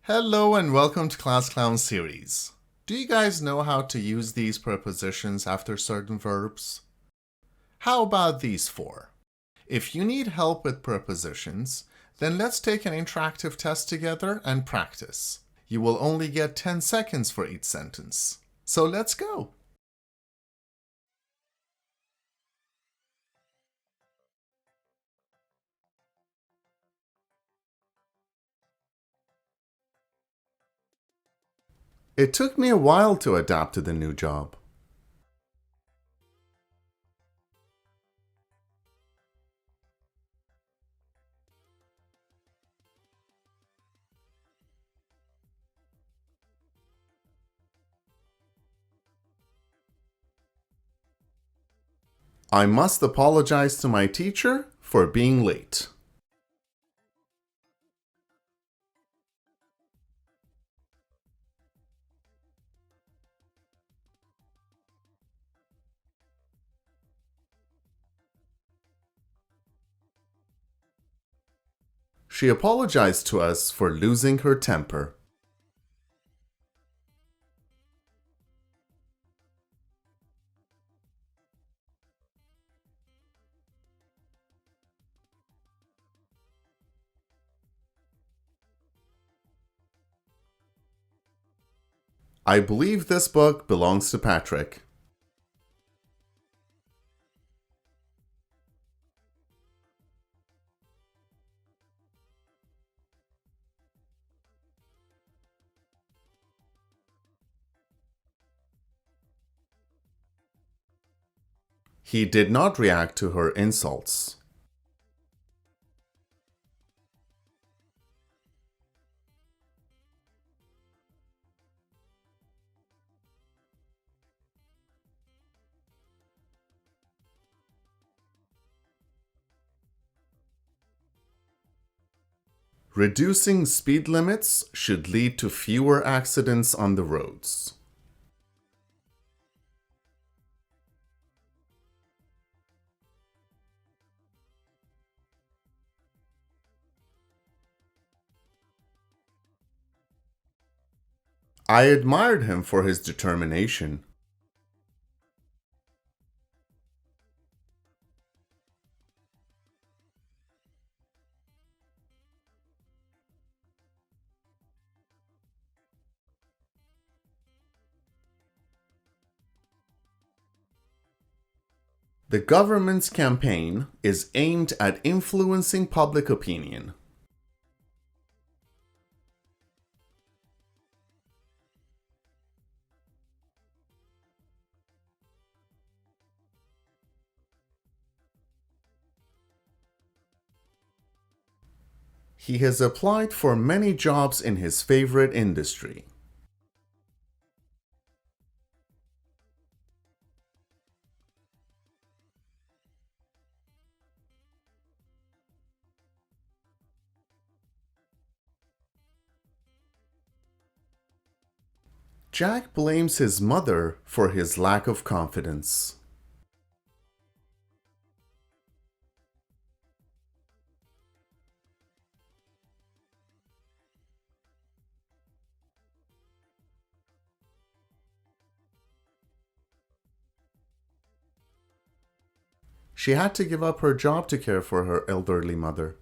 Hello and welcome to Class Clown series. Do you guys know how to use these prepositions after certain verbs? How about these four? If you need help with prepositions, then let's take an interactive test together and practice. You will only get 10 seconds for each sentence. So let's go! It took me a while to adapt to the new job. I must apologize to my teacher for being late. She apologized to us for losing her temper. I believe this book belongs to Patrick. He did not react to her insults. Reducing speed limits should lead to fewer accidents on the roads. I admired him for his determination. The government's campaign is aimed at influencing public opinion. He has applied for many jobs in his favorite industry. Jack blames his mother for his lack of confidence. She had to give up her job to care for her elderly mother.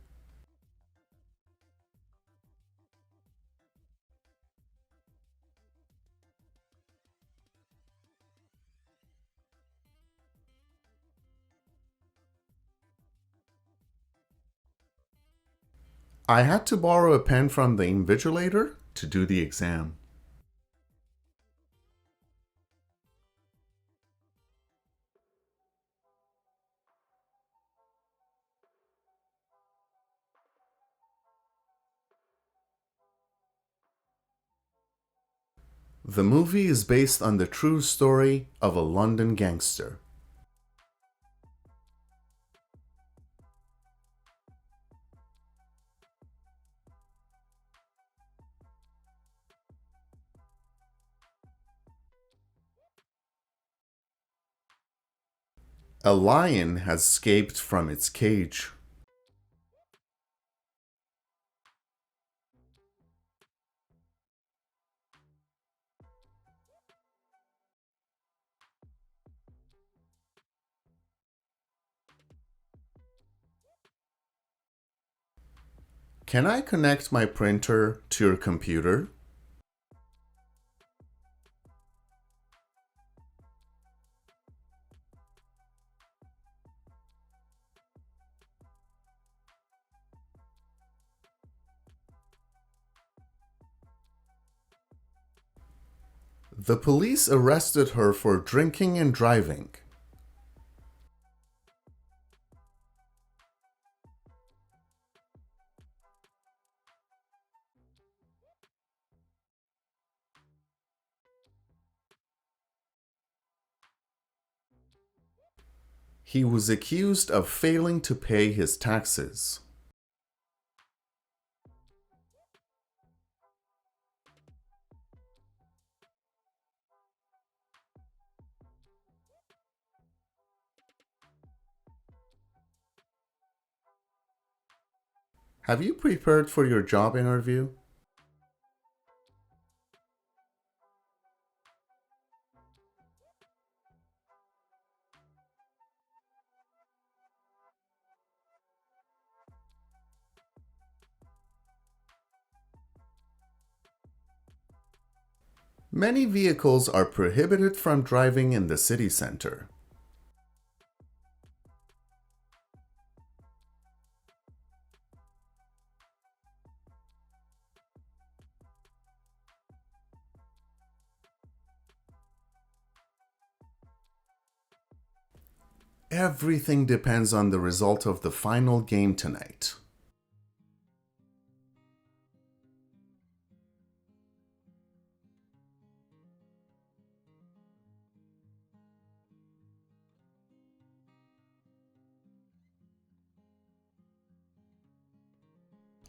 I had to borrow a pen from the invigilator to do the exam. The movie is based on the true story of a London gangster. A lion has escaped from its cage. Can I connect my printer to your computer? The police arrested her for drinking and driving. He was accused of failing to pay his taxes. Have you prepared for your job interview? Many vehicles are prohibited from driving in the city center. Everything depends on the result of the final game tonight.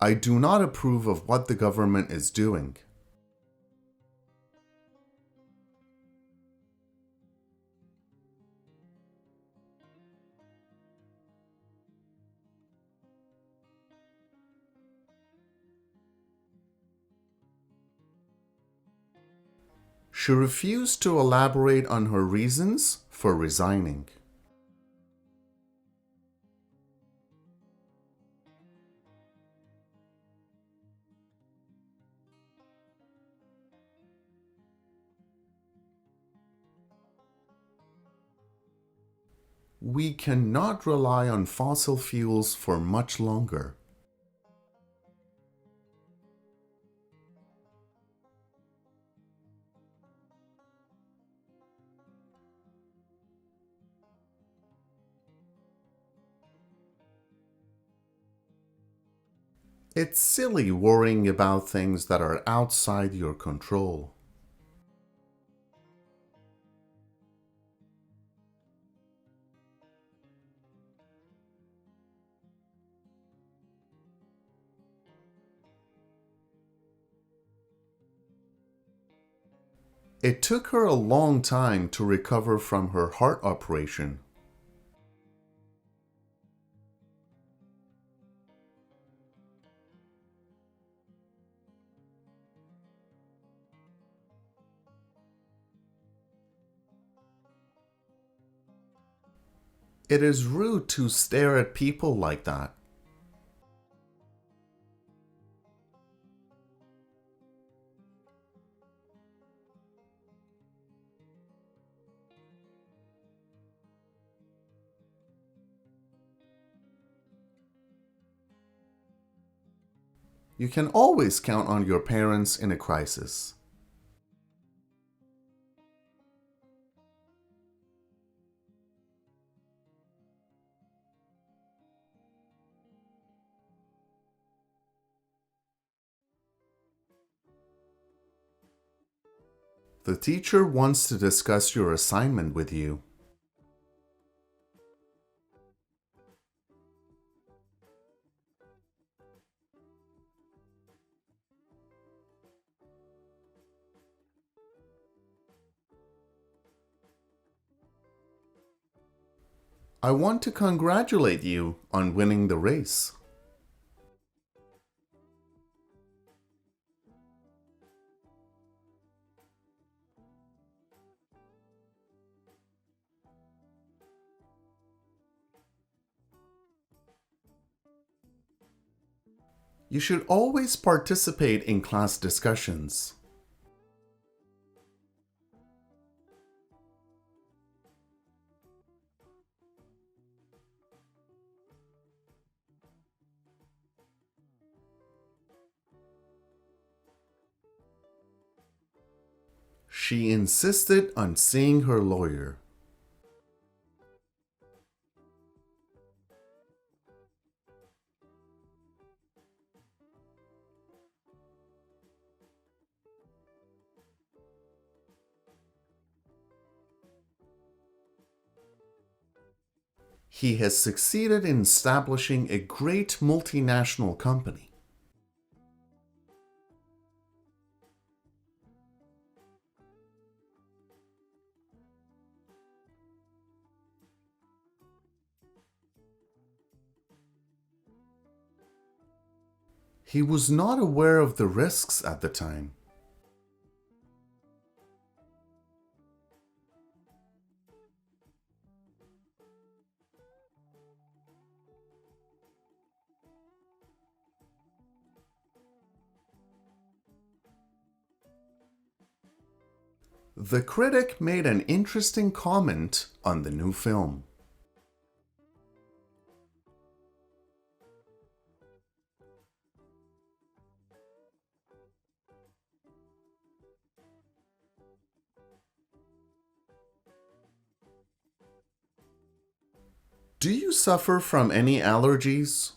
I do not approve of what the government is doing. She refused to elaborate on her reasons for resigning. We cannot rely on fossil fuels for much longer. It's silly worrying about things that are outside your control. It took her a long time to recover from her heart operation. It is rude to stare at people like that. You can always count on your parents in a crisis. The teacher wants to discuss your assignment with you. I want to congratulate you on winning the race. You should always participate in class discussions. She insisted on seeing her lawyer. He has succeeded in establishing a great multinational company. He was not aware of the risks at the time. The critic made an interesting comment on the new film. Do you suffer from any allergies?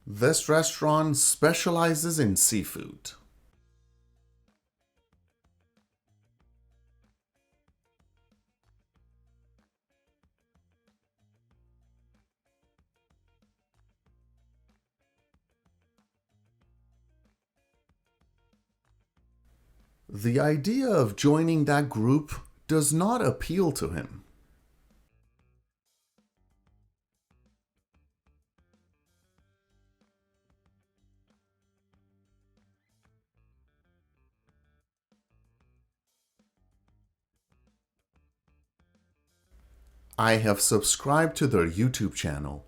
This restaurant specializes in seafood. The idea of joining that group does not appeal to him. I have subscribed to their YouTube channel.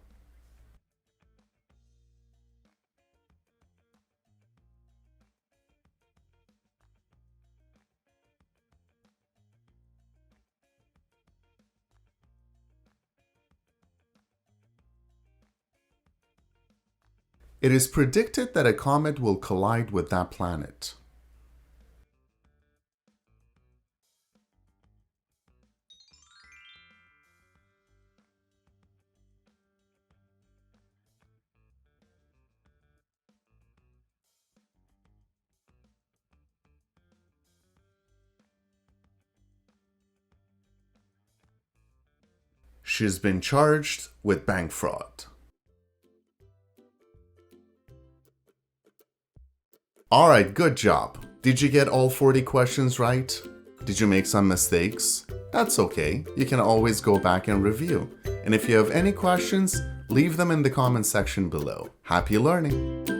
It is predicted that a comet will collide with that planet. She's been charged with bank fraud. Alright, good job. Did you get all 40 questions right? Did you make some mistakes? That's okay. You can always go back and review. And if you have any questions, leave them in the comment section below. Happy learning!